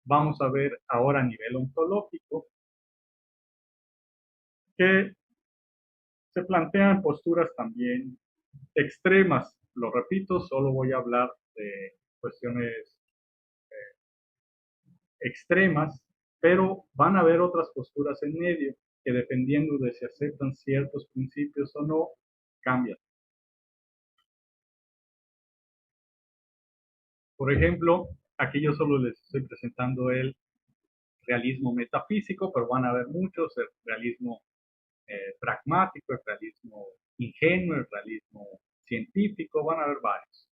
Vamos a ver ahora a nivel ontológico que se plantean posturas también extremas. Lo repito, solo voy a hablar de cuestiones extremas, pero van a haber otras posturas en medio que dependiendo de si aceptan ciertos principios o no, cambian. Por ejemplo, aquí yo solo les estoy presentando el realismo metafísico, pero van a haber muchos, el realismo pragmático, el realismo ingenuo, el realismo científico, van a haber varios.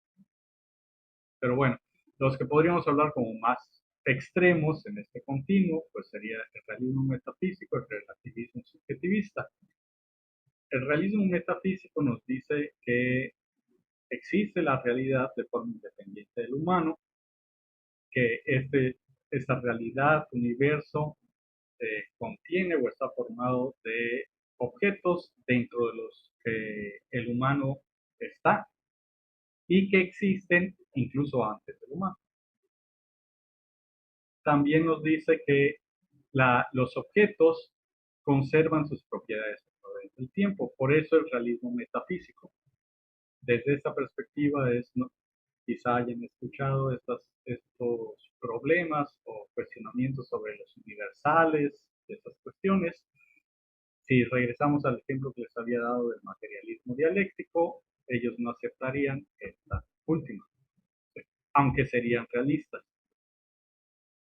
Pero bueno, los que podríamos hablar como más extremos en este continuo, pues sería el realismo metafísico, el relativismo subjetivista. El realismo metafísico nos dice que existe la realidad de forma independiente del humano, que esta realidad, universo, contiene o está formado de objetos dentro de los que el humano está y que existen incluso antes del humano. También nos dice que los objetos conservan sus propiedades a través del tiempo, por eso el realismo metafísico. Desde esta perspectiva ¿no? Quizá hayan escuchado estos problemas o cuestionamientos sobre los universales, de estas cuestiones. Si regresamos al ejemplo que les había dado del materialismo dialéctico, ellos no aceptarían esta última, aunque serían realistas.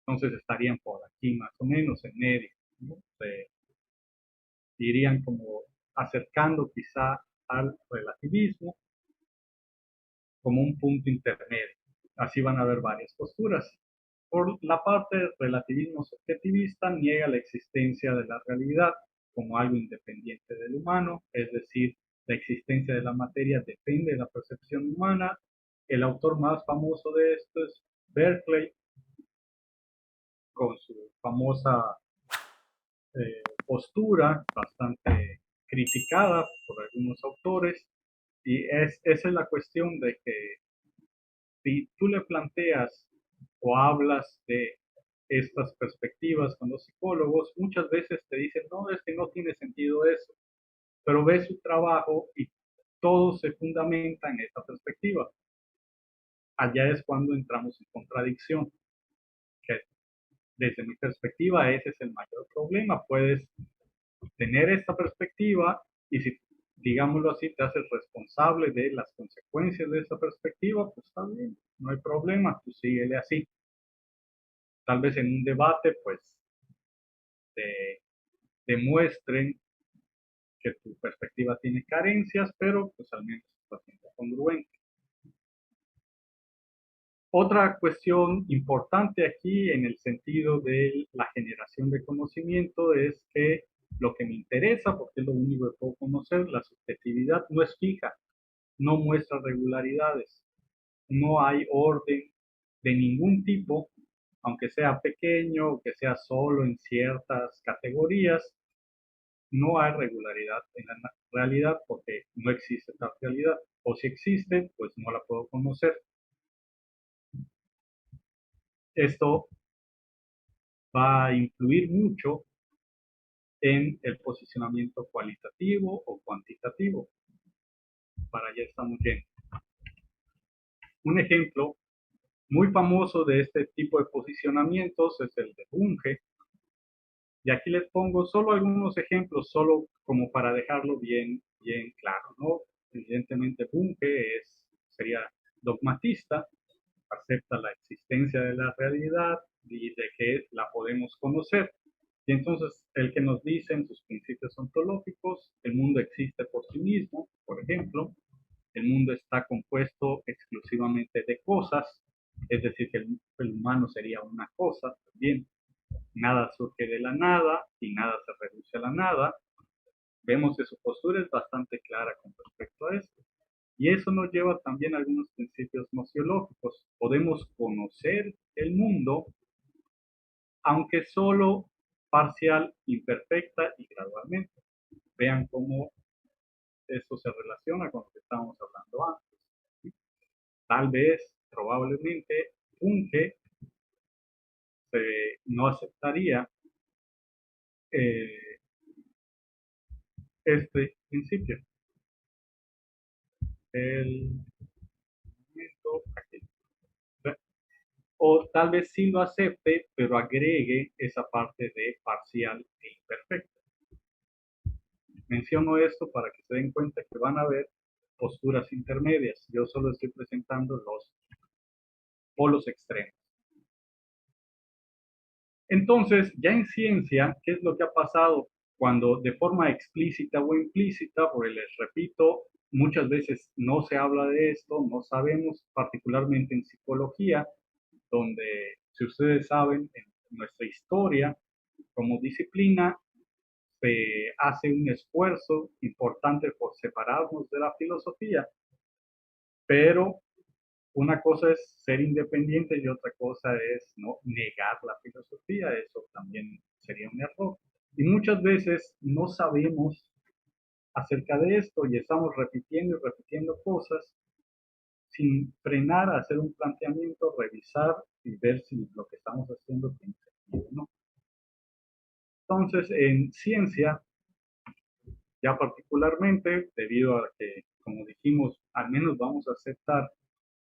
Entonces estarían por aquí más o menos en medio, ¿no? Irían como acercando quizá al relativismo como un punto intermedio. Así van a haber varias posturas. Por la parte del relativismo subjetivista niega la existencia de la realidad como algo independiente del humano, es decir, la existencia de la materia depende de la percepción humana. El autor más famoso de esto es Berkeley, con su famosa postura, bastante criticada por algunos autores, y esa es la cuestión de que si tú le planteas o hablas de estas perspectivas con los psicólogos, muchas veces te dicen, no, es que no tiene sentido eso, pero ves su trabajo y todo se fundamenta en esta perspectiva. Allá es cuando entramos en contradicción, que desde mi perspectiva ese es el mayor problema. Puedes tener esta perspectiva y si, digámoslo así, te haces responsable de las consecuencias de esa perspectiva, pues está bien, no hay problema, tú síguele así. Tal vez en un debate, pues, te demuestren que tu perspectiva tiene carencias, pero pues al menos está siendo congruente. Otra cuestión importante aquí en el sentido de la generación de conocimiento es que lo que me interesa, porque es lo único que puedo conocer, la subjetividad no es fija, no muestra regularidades, no hay orden de ningún tipo, aunque sea pequeño, que sea solo en ciertas categorías, no hay regularidad en la realidad porque no existe tal realidad, o si existe, pues no la puedo conocer. Esto va a influir mucho en el posicionamiento cualitativo o cuantitativo. Para allá estamos yendo. Un ejemplo muy famoso de este tipo de posicionamientos es el de Bunge. Y aquí les pongo solo algunos ejemplos, solo como para dejarlo bien, bien claro, ¿no? Evidentemente Bunge sería dogmatista, acepta la existencia de la realidad y de que la podemos conocer. Y entonces el que nos dice en sus principios ontológicos, el mundo existe por sí mismo, por ejemplo, el mundo está compuesto exclusivamente de cosas, es decir, que el humano sería una cosa también. Nada surge de la nada y nada se reduce a la nada. Vemos que su postura es bastante clara con respecto a esto. Y eso nos lleva también a algunos principios nociológicos. Podemos conocer el mundo, aunque solo parcial, imperfecta y gradualmente. Vean cómo eso se relaciona con lo que estábamos hablando antes. Tal vez, probablemente, Funke no aceptaría eh, este principio. El momento aquí. O tal vez sí lo acepte, pero agregue esa parte de parcial e imperfecta. Menciono esto para que se den cuenta que van a haber posturas intermedias. Yo solo estoy presentando los polos extremos. Entonces, ya en ciencia, ¿qué es lo que ha pasado cuando de forma explícita o implícita? Porque les repito, muchas veces no se habla de esto, no sabemos, particularmente en psicología, donde, si ustedes saben, en nuestra historia como disciplina se hace un esfuerzo importante por separarnos de la filosofía, pero una cosa es ser independiente y otra cosa es no negar la filosofía, eso también sería un error. Y muchas veces no sabemos acerca de esto y estamos repitiendo y repitiendo cosas sin frenar a hacer un planteamiento, revisar y ver si lo que estamos haciendo tiene sentido o no. Entonces, en ciencia, ya particularmente, debido a que, como dijimos, al menos vamos a aceptar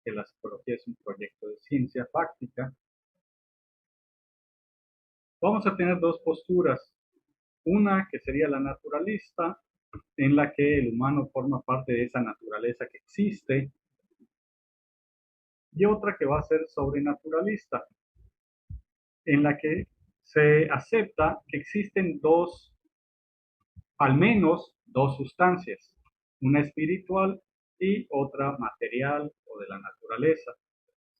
que la psicología es un proyecto de ciencia fáctica, vamos a tener dos posturas. Una que sería la naturalista, en la que el humano forma parte de esa naturaleza que existe, y otra que va a ser sobrenaturalista, en la que se acepta que existen dos, al menos dos sustancias, una espiritual y otra material o de la naturaleza.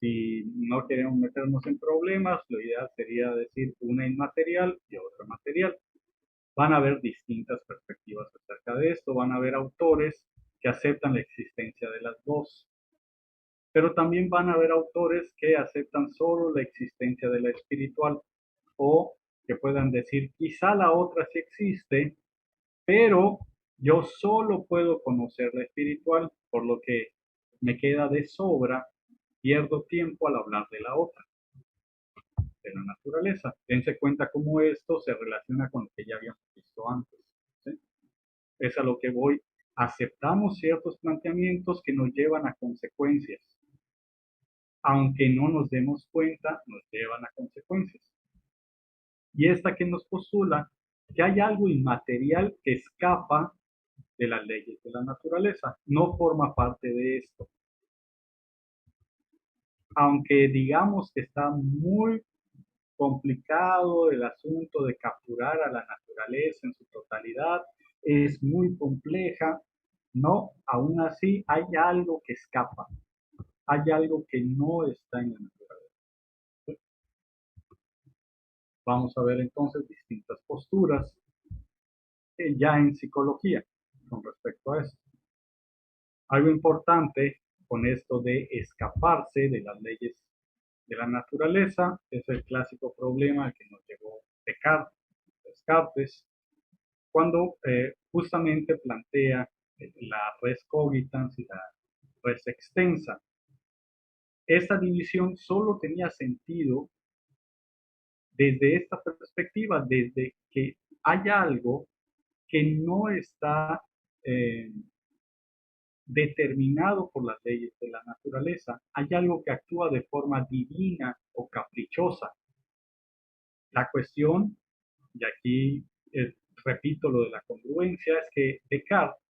Si no queremos meternos en problemas, lo ideal sería decir una inmaterial y otra material. Van a haber distintas perspectivas acerca de esto, van a haber autores que aceptan la existencia de las dos, pero también van a haber autores que aceptan solo la existencia de la espiritual o que puedan decir quizá la otra sí existe, pero yo solo puedo conocer la espiritual, por lo que me queda de sobra, pierdo tiempo al hablar de la otra, de la naturaleza. Dense cuenta cómo esto se relaciona con lo que ya habíamos visto antes. ¿Sí? Es a lo que voy. Aceptamos ciertos planteamientos que nos llevan a consecuencias. Aunque no nos demos cuenta, nos llevan a consecuencias. Y esta que nos postula que hay algo inmaterial que escapa de las leyes de la naturaleza, no forma parte de esto. Aunque digamos que está muy complicado el asunto de capturar a la naturaleza en su totalidad, es muy compleja, no, aún así hay algo que escapa, hay algo que no está en la naturaleza. Vamos a ver entonces distintas posturas ya en psicología con respecto a esto. Algo importante con esto de escaparse de las leyes de la naturaleza es el clásico problema al que nos llevó Descartes, cuando justamente plantea la res cogitans y la res extensa. Esta división solo tenía sentido desde esta perspectiva, desde que hay algo que no está eh, determinado por las leyes de la naturaleza, hay algo que actúa de forma divina o caprichosa. La cuestión, y aquí repito lo de la congruencia, es que Descartes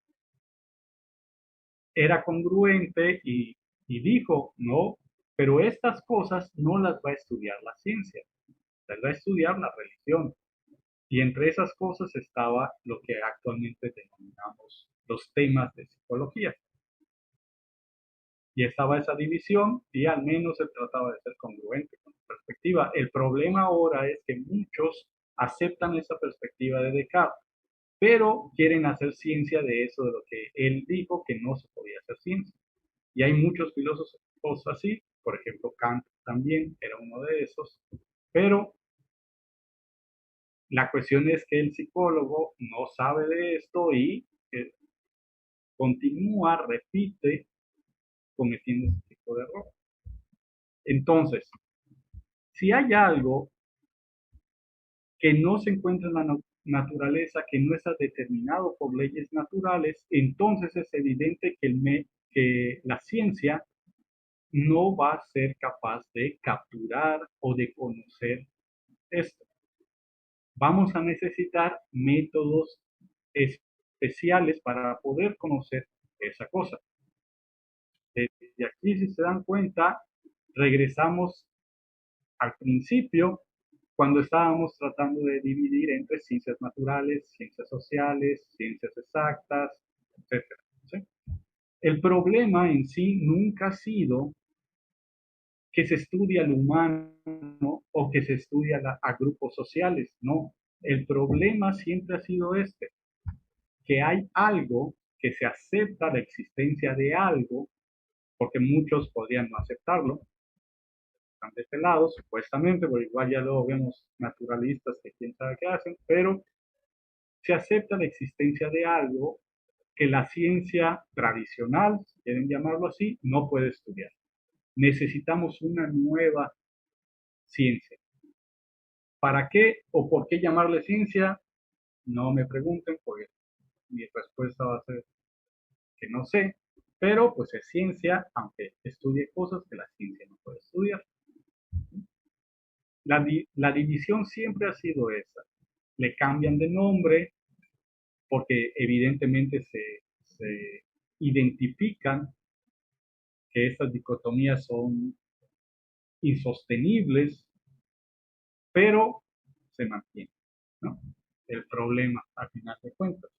era congruente y dijo, no, pero estas cosas no las va a estudiar la ciencia, las va a estudiar la religión. Y entre esas cosas estaba lo que actualmente denominamos los temas de psicología. Y estaba esa división y al menos se trataba de ser congruente con la perspectiva. El problema ahora es que muchos aceptan esa perspectiva de Descartes, pero quieren hacer ciencia de eso, de lo que él dijo que no se podía hacer ciencia. Y hay muchos filósofos así, por ejemplo, Kant también era uno de esos, pero la cuestión es que el psicólogo no sabe de esto y continúa, repite, cometiendo ese tipo de error. Entonces, si hay algo que no se encuentra en la naturaleza, que no está determinado por leyes naturales, entonces es evidente que, que la ciencia no va a ser capaz de capturar o de conocer esto. Vamos a necesitar métodos especiales para poder conocer esa cosa. Y aquí, si se dan cuenta, regresamos al principio cuando estábamos tratando de dividir entre ciencias naturales, ciencias sociales, ciencias exactas, etcétera. ¿Sí? El problema en sí nunca ha sido que se estudia al humano o que se estudia a grupos sociales, no. El problema siempre ha sido este, que hay algo, que se acepta la existencia de algo, porque muchos podrían no aceptarlo, están de este lado, supuestamente, porque igual ya luego vemos naturalistas que quién sabe qué hacen, pero se acepta la existencia de algo que la ciencia tradicional, si quieren llamarlo así, no puede estudiar. Necesitamos una nueva ciencia. ¿Para qué o por qué llamarle ciencia? No me pregunten, porque mi respuesta va a ser que no sé, pero pues es ciencia, aunque estudie cosas que la ciencia no puede estudiar. La división siempre ha sido esa. Le cambian de nombre porque evidentemente se identifican que estas dicotomías son insostenibles, pero se mantienen, ¿no? El problema, al final de cuentas.